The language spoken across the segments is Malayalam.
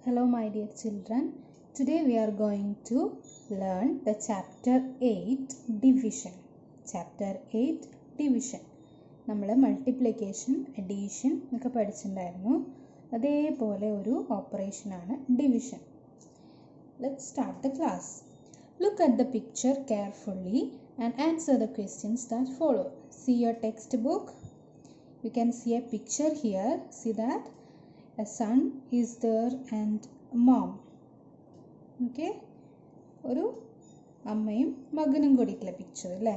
Hello my dear children. Today we are going to learn the chapter 8 division. Chapter 8 division. നമ്മൾ മൾട്ടിപ്ലിക്കേഷൻ, അഡീഷൻ ഒക്കെ പഠിച്ചിട്ടുണ്ടായിരുന്നു. അതേപോലെ ഒരു ഓപ്പറേഷനാണ് division. Let's start the class. Look at the picture carefully and answer the questions that follow. See your textbook. You can see a picture here. See that? A son is there and mom. Okay, ഒരു അമ്മയും മകനും കൂടിയിട്ടുള്ള പിക്ചർ അല്ലേ?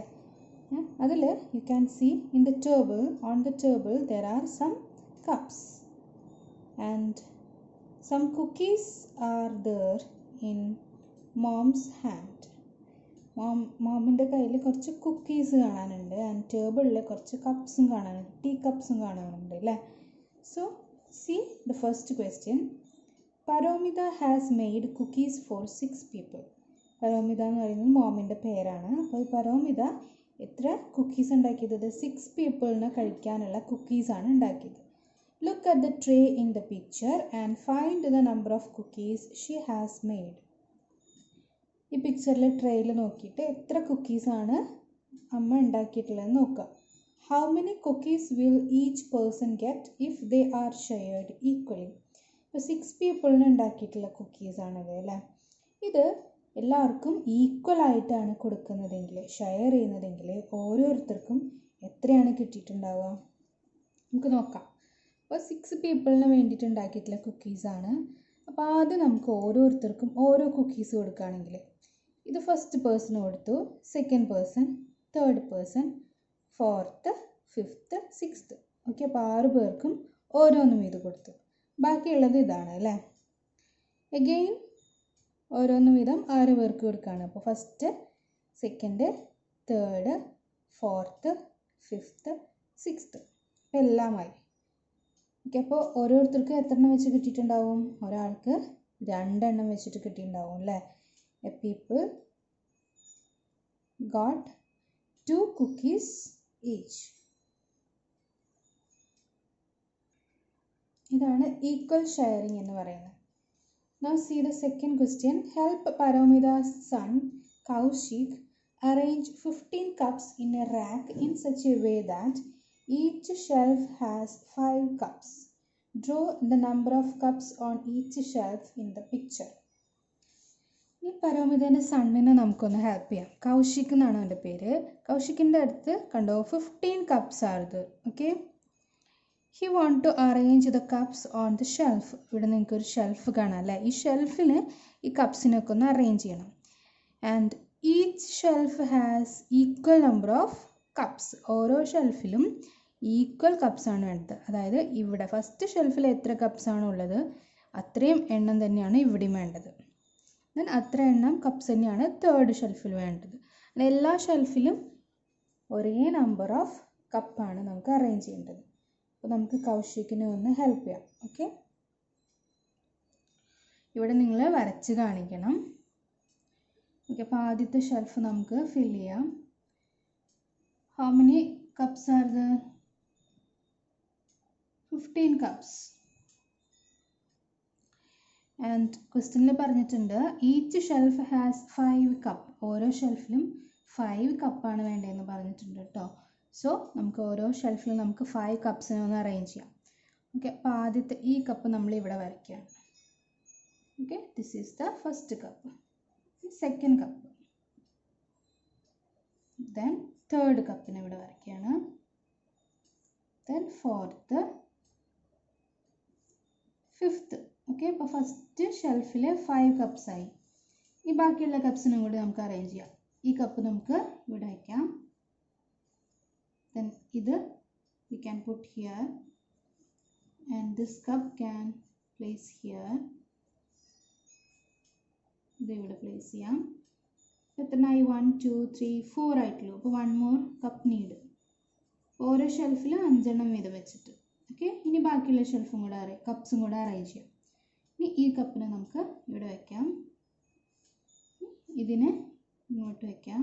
അതിൽ you can see in the table, on the table there are some cups and some cookies are there in mom's hand. മോമിൻ്റെ കയ്യിൽ കുറച്ച് കുക്കീസ് കാണാനുണ്ട് ആൻഡ് ടേബിളിൽ കുറച്ച് കപ്സും കാണാനുണ്ട്, ടീ കപ്സും കാണാനുണ്ട് അല്ലേ? So see the first question. Paromida has made cookies for 6 people. Paromida എന്ന് പറയുന്നത് മോമിൻ്റെ പേരാണ്. അപ്പോൾ പരോമിത എത്ര കുക്കീസ് ഉണ്ടാക്കിയത്? 6 പീപ്പിളിന് കഴിക്കാനുള്ള കുക്കീസാണ് ഉണ്ടാക്കിയത്. Look at the tray in the picture and find the number of cookies she has made. ഈ പിക്ചറിൽ ട്രേയിൽ നോക്കിയിട്ട് എത്ര കുക്കീസാണ് അമ്മ ഉണ്ടാക്കിയിട്ടുള്ളതെന്ന് നോക്കുക. How many cookies will each person get if they are shared equally? ഇപ്പോൾ 6 പീപ്പിളിന് ഉണ്ടാക്കിയിട്ടുള്ള കുക്കീസാണത് അല്ലേ? ഇത് എല്ലാവർക്കും ഈക്വൽ ആയിട്ടാണ് കൊടുക്കുന്നതെങ്കിൽ, ഷെയർ ചെയ്യുന്നതെങ്കിൽ ഓരോരുത്തർക്കും എത്രയാണ് കിട്ടിയിട്ടുണ്ടാവുക? നമുക്ക് നോക്കാം. അപ്പോൾ 6 പീപ്പിളിന് വേണ്ടിയിട്ട് ഉണ്ടാക്കിയിട്ടുള്ള കുക്കീസാണ്. അപ്പോൾ ആദ്യം നമുക്ക് ഓരോരുത്തർക്കും ഓരോ കുക്കീസ് കൊടുക്കുകയാണെങ്കിൽ ഇത് ഫസ്റ്റ് പേഴ്സൺ കൊടുത്തു, second person, third person, 4th, 5th, 6th. Okay, അപ്പോൾ 6 പേർക്കും ഓരോന്നും ഇത് കൊടുത്തു. ബാക്കിയുള്ളത് ഇതാണ് അല്ലേ? എഗെയിൻ ഓരോന്നും വീതം 6 പേർക്ക് കൊടുക്കുകയാണ്. അപ്പോൾ first, second, third, 4th, 5th, 6th എല്ലാമായി. ഓക്കെ, അപ്പോൾ ഓരോരുത്തർക്കും എത്ര എണ്ണം വെച്ച് കിട്ടിയിട്ടുണ്ടാവും? ഒരാൾക്ക് 2 എണ്ണം വെച്ചിട്ട് കിട്ടിയിട്ടുണ്ടാവും അല്ലേ? A people got 2 cookies each. ഇതാണ് ഈക്വൽ ഷെയറിംഗ് എന്ന് പറയുന്നത്. Now see the second question. Help Paromida's son Kaushik arrange 15 cups in a rack in such a way that each shelf has 5 cups. Draw the number of cups on each shelf in the picture. ഈ പരോമിതേൻ്റെ സണ്ണിനെ നമുക്കൊന്ന് ഹെൽപ്പ് ചെയ്യാം. കൗശിക് എന്നാണ് അവൻ്റെ പേര്. കൗശിക്കിൻ്റെ അടുത്ത് കണ്ടോ 15 cups ആണിത്. Okay, he want to arrange the cups on the shelf. ഇവിടെ നിങ്ങൾക്ക് ഒരു ഷെൽഫ് കാണാം അല്ലേ? ഈ ഷെൽഫിൽ ഈ കപ്സിനൊക്കെ ഒന്ന് അറേഞ്ച് ചെയ്യണം. And each shelf has equal number of cups. ഓരോ ഷെൽഫിലും ഈക്വൽ കപ്സാണ് വേണ്ടത്. അതായത് ഇവിടെ ഫസ്റ്റ് ഷെൽഫിൽ എത്ര കപ്സാണ് ഉള്ളത് അത്രയും എണ്ണം തന്നെയാണ് ഇവിടെയും വേണ്ടത്. ദെൻ അത്ര എണ്ണം കപ്സ് തന്നെയാണ് തേർഡ് ഷെൽഫിൽ വേണ്ടത്. എല്ലാ ഷെൽഫിലും ഒരേ നമ്പർ ഓഫ് കപ്പാണ് നമുക്ക് അറേഞ്ച് ചെയ്യേണ്ടത്. അപ്പോൾ നമുക്ക് കൗശിക്കിനെ ഒന്ന് ഹെൽപ്പ് ചെയ്യാം. ഓക്കെ, ഇവിടെ നിങ്ങൾ വരച്ച് കാണിക്കണം. ഓക്കെ, അപ്പോൾ ആദ്യത്തെ ഷെൽഫ് നമുക്ക് ഫിൽ ചെയ്യാം. How many cups are there? 15 cups. And ക്വസ്റ്റ്യനിൽ പറഞ്ഞിട്ടുണ്ട് ഈച്ച് ഷെൽഫ് ഹാസ് 5 cup. ഓരോ ഷെൽഫിലും 5 കപ്പാണ് വേണ്ടതെന്ന് പറഞ്ഞിട്ടുണ്ട് കേട്ടോ. സോ നമുക്ക് ഓരോ ഷെൽഫിലും നമുക്ക് 5 കപ്സിനെ ഒന്ന് അറേഞ്ച് ചെയ്യാം. ഓക്കെ, അപ്പോൾ ആദ്യത്തെ ഈ കപ്പ് നമ്മൾ ഇവിടെ വരയ്ക്കുകയാണ്. Okay, this is the first cup. Second cup, then third കപ്പിനെ ഇവിടെ വരയ്ക്കുകയാണ്. Then 4th, 5th. ഓക്കെ, അപ്പോൾ ഫസ്റ്റ് ഷെൽഫിൽ 5 കപ്സായി. ഈ ബാക്കിയുള്ള കപ്സിനും കൂടി നമുക്ക് അറേഞ്ച് ചെയ്യാം. ഈ കപ്പ് നമുക്ക് ഇവിടെ വയ്ക്കാം. Then ഇത് we can put here and this cup can place here. ഇത് ഇവിടെ പ്ലേസ് ചെയ്യാം. എത്രയായി? 1 2 3 4 ആയിട്ടുള്ളൂ. അപ്പോൾ 1 more cup നീഡ്. ഓരോ ഷെൽഫിലും 5 എണ്ണം വീതം വെച്ചിട്ട്. ഓക്കെ, ഇനി ബാക്കിയുള്ള ഷെൽഫും കൂടെ കപ്സും കൂടെ അറേഞ്ച് ചെയ്യാം. ഇനി ഈ കപ്പിനെ നമുക്ക് ഇവിടെ വയ്ക്കാം. ഇതിനെ ഇങ്ങോട്ട് വയ്ക്കാം.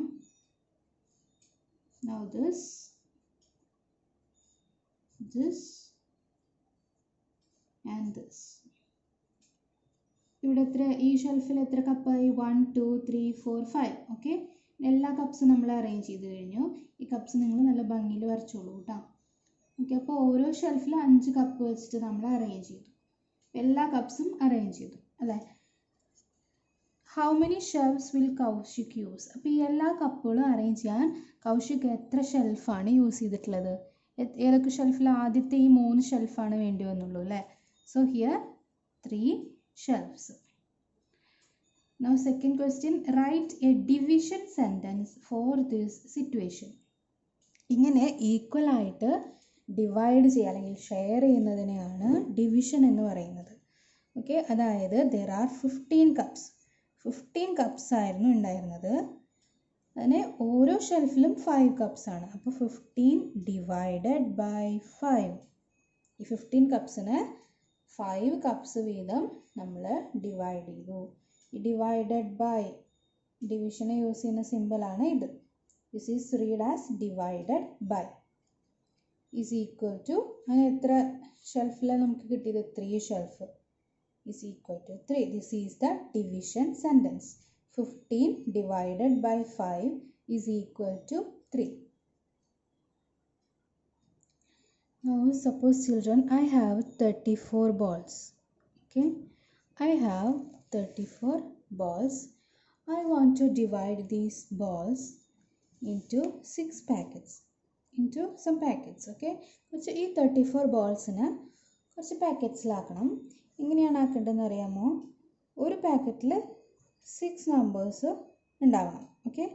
Now this and this. ഇവിടെ എത്ര, ഈ ഷെൽഫിൽ എത്ര കപ്പായി? 1 2 3 4 5. ഓക്കെ, എല്ലാ കപ്സും നമ്മൾ അറേഞ്ച് ചെയ്ത് കഴിഞ്ഞു. ഈ കപ്സ് നിങ്ങൾ നല്ല ഭംഗിയിൽ വരച്ചോളൂ കേട്ടോ. ഓക്കെ, അപ്പോൾ ഓരോ ഷെൽഫിൽ 5 കപ്പ് വെച്ചിട്ട് നമ്മൾ അറേഞ്ച് ചെയ്തു. എല്ലാ കപ്സും അറേഞ്ച് ചെയ്തു അല്ലേ. How many shelves will Kaushik use? അപ്പോൾ ഈ എല്ലാ കപ്പുകളും അറേഞ്ച് ചെയ്യാൻ കൗശിക് എത്ര ഷെൽഫാണ് യൂസ് ചെയ്തിട്ടുള്ളത്? ഏതൊക്കെ ഷെൽഫിൽ? ആദ്യത്തെ ഈ 3 ഷെൽഫാണ് വേണ്ടി വന്നുള്ളൂ അല്ലേ. So here 3 shelves. Now second question, write a division sentence for this situation. ഇങ്ങനെ ഈക്വൽ ആയിട്ട് ഡിവൈഡ് ചെയ്യുക അല്ലെങ്കിൽ ഷെയർ ചെയ്യുന്നതിനെയാണ് ഡിവിഷൻ എന്ന് പറയുന്നത്. ഓക്കെ, അതായത് there are 15 cups. 15 cups ആയിരുന്നു ഉണ്ടായിരുന്നത്. അതിന് ഓരോ ഷെൽഫിലും 5 cups ആണ്. അപ്പോൾ 15 divided by 5. ഈ 15 കപ്സിന് 5 കപ്സ് വീതം നമ്മൾ ഡിവൈഡ് ചെയ്തു. ഈ ഡിവൈഡഡ് ബൈ ഡിവിഷനെ യൂസ് ചെയ്യുന്ന സിമ്പിളാണ് ഇത്. This is read as divided by is equal to, അങ്ങനെ എത്ര ഷെൽഫിലാണ് നമുക്ക് കിട്ടിയത്? 3 shelf is equal to 3. This is the division sentence. 15 divided by 5 is equal to 3. Now suppose children, I have 34 balls. Okay, I have 34 balls. I want to divide these balls into 6 packets, into some packets. Okay, കുറച്ച് ഈ 34 ബോൾസിന് കുറച്ച് പാക്കറ്റ്സിലാക്കണം. എങ്ങനെയാണ് ആക്കേണ്ടതെന്ന് അറിയാമോ? ഒരു പാക്കറ്റിൽ 6 നമ്പേഴ്സ് ഉണ്ടാവണം. ഓക്കെ,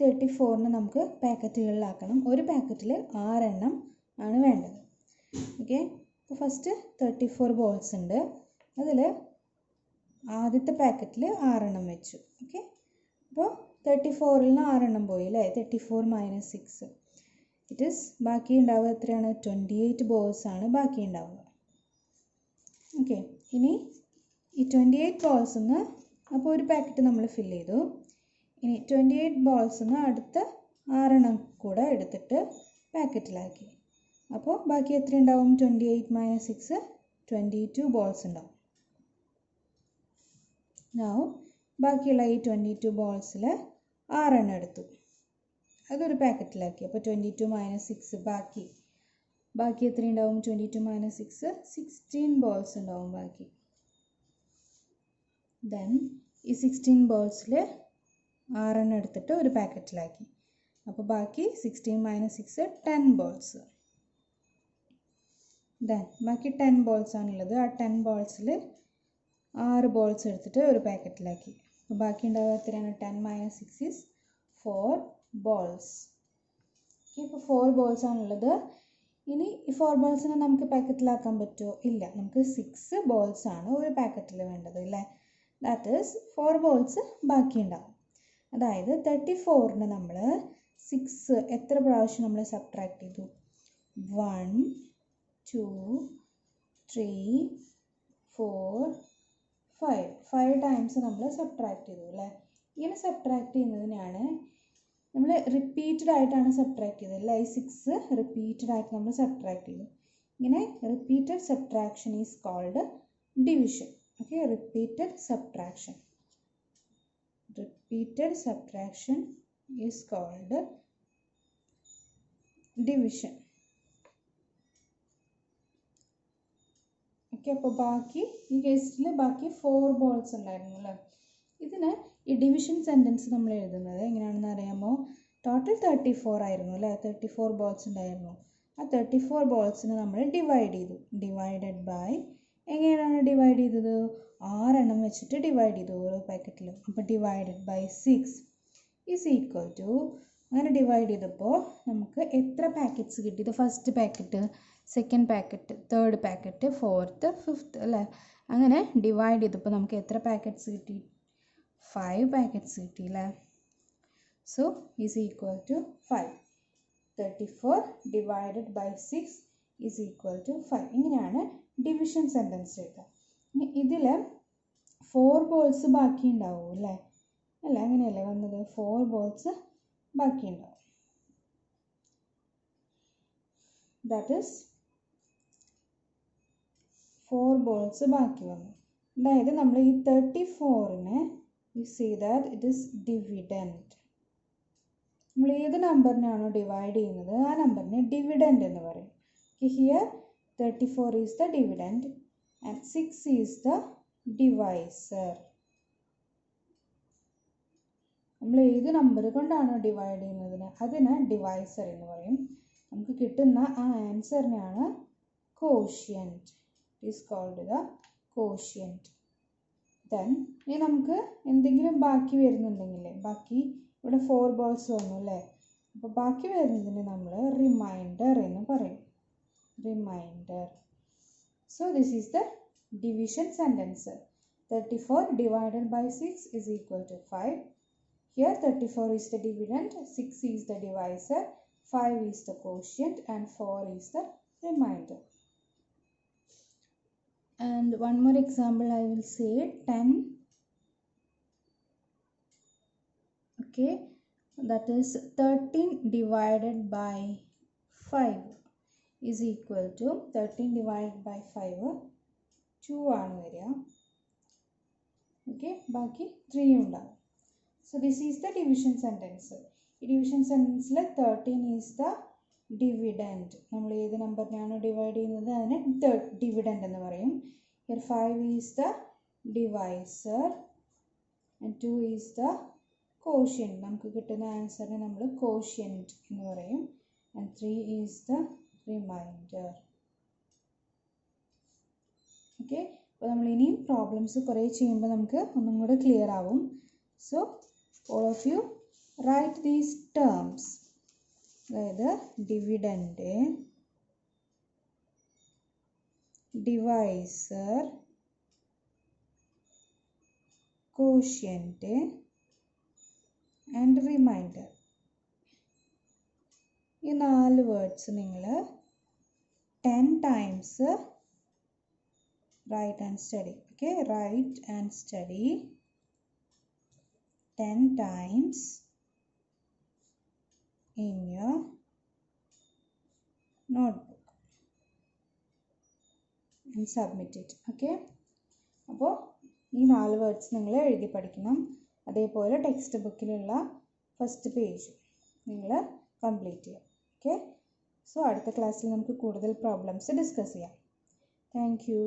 34ന് നമുക്ക് പാക്കറ്റുകളിലാക്കണം. ഒരു പാക്കറ്റിൽ 6 എണ്ണം ആണ് വേണ്ടത്. ഓക്കെ, അപ്പോൾ ഫസ്റ്റ് 34 ബോൾസ് ഉണ്ട്. അതിൽ ആദ്യത്തെ പാക്കറ്റിൽ 6 എണ്ണം വെച്ചു. ഓക്കെ, അപ്പോൾ 34ൽ നിന്ന് 6 എണ്ണം പോയി അല്ലേ. 34 - 6 ഇറ്റ് ഈസ് ബാക്കി ഉണ്ടാവുക എത്രയാണ്? 28 ബോൾസ് ആണ് ബാക്കി ഉണ്ടാവുക. ഓക്കെ, ഇനി ഈ 28 ബോൾസിൽ നിന്ന് അപ്പോൾ ഒരു പാക്കറ്റ് നമ്മൾ ഫിൽ ചെയ്തു. ഇനി 28 ബോൾസിൽ നിന്ന് അടുത്ത 6 എണ്ണം കൂടെ എടുത്തിട്ട് പാക്കറ്റിലാക്കി. അപ്പോൾ ബാക്കി എത്ര ഉണ്ടാവും? 28 - 6 22 ബോൾസ് ഉണ്ടാവും. നൗ ബാക്കിയുള്ള ഈ 22 ബോൾസിൽ 6 എണ്ണം എടുത്തു, അതൊരു പാക്കറ്റിലാക്കി. അപ്പോൾ 22 - 6 ബാക്കി എത്ര ഉണ്ടാവും? 22 - 6 16 ബോൾസ് ഉണ്ടാവും ബാക്കി. ദെൻ ഈ 16 ബോൾസിൽ 6 എണ്ണം എടുത്തിട്ട് ഒരു പാക്കറ്റിലാക്കി. അപ്പോൾ ബാക്കി 16 - 6 10 ബോൾസ്. ദെൻ ബാക്കി 10 ബോൾസ് ആണുള്ളത്. ആ 10 ബോൾസിൽ 6 ബോൾസ് എടുത്തിട്ട് ഒരു പാക്കറ്റിലാക്കി. അപ്പോൾ ബാക്കി ഉണ്ടാവുക എത്രയാണ്? 10 - 6 ഈസ് 4 ബോൾസ്. ഓക്കെ, ഇപ്പോൾ 4 ബോൾസ് ആണുള്ളത്. ഇനി ഈ 4 ബോൾസിനെ നമുക്ക് പാക്കറ്റിലാക്കാൻ പറ്റുമോ? ഇല്ല, നമുക്ക് 6 ബോൾസ് ആണ് ഒരു പാക്കറ്റിൽ വേണ്ടത് അല്ലേ. ദാറ്റ് ഈസ് 4 ബോൾസ് ബാക്കി ഉണ്ടാവും. അതായത് 34ന് നമ്മൾ 6 എത്ര പ്രാവശ്യം നമ്മൾ സബ്ട്രാക്ട് ചെയ്തു? 1 2 3 4 5 ടൈംസ് നമ്മൾ സബ്ട്രാക്ട് ചെയ്തു അല്ലേ. ഇങ്ങനെ സബ്ട്രാക്ട് ചെയ്യുന്നതിനാണ് നമ്മൾ റിപ്പീറ്റഡ് ആയിട്ടാണ് സബ്ട്രാക്ട് ചെയ്തത് അല്ലേ. ഈ 6 റിപ്പീറ്റഡ് ആയിട്ട് നമ്മൾ സബ്ട്രാക്ട് ചെയ്തു. ഇങ്ങനെ repeated subtraction is called division. Okay, repeated subtraction is called division. Okay, അപ്പോൾ ബാക്കി ഈ കേസിൽ ബാക്കി 4 ബോൾസ് ഉണ്ടായിരുന്നു അല്ലേ. ഇതിന് ഈ ഡിവിഷൻ സെൻറ്റൻസ് നമ്മൾ എഴുതുന്നത് എങ്ങനെയാണെന്ന് അറിയാമോ? ടോട്ടൽ 34 ആയിരുന്നു അല്ലേ. 34 ബോൾസ് ഉണ്ടായിരുന്നു. ആ 34 ബോൾസിന് നമ്മൾ ഡിവൈഡ് ചെയ്തു. ഡിവൈഡഡ് ബൈ എങ്ങനെയാണ് ഡിവൈഡ് ചെയ്തത്? 6 എണ്ണം വെച്ചിട്ട് ഡിവൈഡ് ചെയ്തു ഓരോ പാക്കറ്റിലും. അപ്പോൾ divided by 6 is equal to, അങ്ങനെ ഡിവൈഡ് ചെയ്തപ്പോൾ നമുക്ക് എത്ര പാക്കറ്റ്സ് കിട്ടി? ഇത് first packet, second packet, third packet, fourth, fifth അല്ലേ. അങ്ങനെ ഡിവൈഡ് ചെയ്തപ്പോൾ നമുക്ക് എത്ര പാക്കറ്റ്സ് കിട്ടി? 5 പാക്കറ്റ്സ് കിട്ടി അല്ലേ. So is equal to 5. 34 divided by 6 is equal to 5. ഇങ്ങനെയാണ് ഡിവിഷൻ സെൻറ്റൻസ് എഴുതുക. ഇനി ഇതിൽ 4 ബോൾസ് ബാക്കി ഉണ്ടാവും അല്ലേ. അല്ല, അങ്ങനെയല്ലേ വന്നത്? 4 ബോൾസ് ബാക്കി ഉണ്ടാവും. ദാറ്റ് ഈസ് 4 ബോൾസ് ബാക്കി വന്നു. അതായത് നമ്മൾ ഈ 34നെ we see that it is dividend. നമ്മൾ ഏത് നമ്പറിനാണോ ഡിവൈഡ് ചെയ്യുന്നത് ആ നമ്പറിനെ ഡിവിഡൻഡ് എന്ന് പറയും. Here 34 is the dividend and 6 is the divisor. നമ്മൾ ഏത് നമ്പർ കൊണ്ടാണോ ഡിവൈഡ് ചെയ്യുന്നതിന് അതിന് ഡിവൈസർ എന്ന് പറയും. നമുക്ക് കിട്ടുന്ന ആ ആൻസറിനാണ് quotient. It is called the quotient. Then ഇനി നമുക്ക് എന്തെങ്കിലും ബാക്കി വരുന്നുണ്ടെങ്കിൽ ബാക്കി ഇവിടെ 4 balls വന്നു അല്ലേ, അപ്പോൾ ബാക്കി വരുന്നതിന് നമ്മൾ റിമൈൻഡർ എന്ന് പറയും. Remainder. So this is the division sentence. 34 divided by 6 is equal to 5. Here 34 is the dividend, 6 is the divisor, 5 is the quotient and 4 is the remainder. And one more example I will say 10. Okay, that is 13 divided by 5 is equal to 13 divided by 5 2 ആണ് വരിക. ഓക്കെ, ബാക്കി 3 ഉണ്ടാവും. So this is the division sentence. ഈ ഡിവിഷൻ സെൻറ്റൻസിൽ 13 is the dividend. നമ്മൾ ഏത് നമ്പറിനാണ് ഡിവൈഡ് ചെയ്യുന്നത് അതിനെ ഡിവിഡൻഡ് എന്ന് പറയും. Here 5 is the divisor and 2 is the quotient. നമുക്ക് കിട്ടുന്ന ആൻസറിനെ നമ്മൾ quotient എന്ന് പറയും. And 3 is the remainder. Okay, അപ്പോൾ നമ്മൾ ഇനിയും പ്രോബ്ലംസ് കുറേ ചെയ്യുമ്പോൾ നമുക്ക് ഒന്നും കൂടെ ക്ലിയർ ആവും. So all of you write these terms. അതായത് dividend, divisor, quotient and reminder. ഈ 4 വേർഡ്സ് നിങ്ങൾ 10 times write and study. Okay, write and study 10 times in your notebook and submit it. Okay, അപ്പോൾ ഈ 4 വേർഡ്സ് നിങ്ങൾ എഴുതി പഠിക്കണം. അതേപോലെ ടെക്സ്റ്റ് ബുക്കിലുള്ള ഫസ്റ്റ് പേജ് നിങ്ങൾ കംപ്ലീറ്റ് ചെയ്യാം. ഓക്കെ, സോ അടുത്ത ക്ലാസ്സിൽ നമുക്ക് കൂടുതൽ പ്രോബ്ലംസ് ഡിസ്കസ് ചെയ്യാം. Thank you.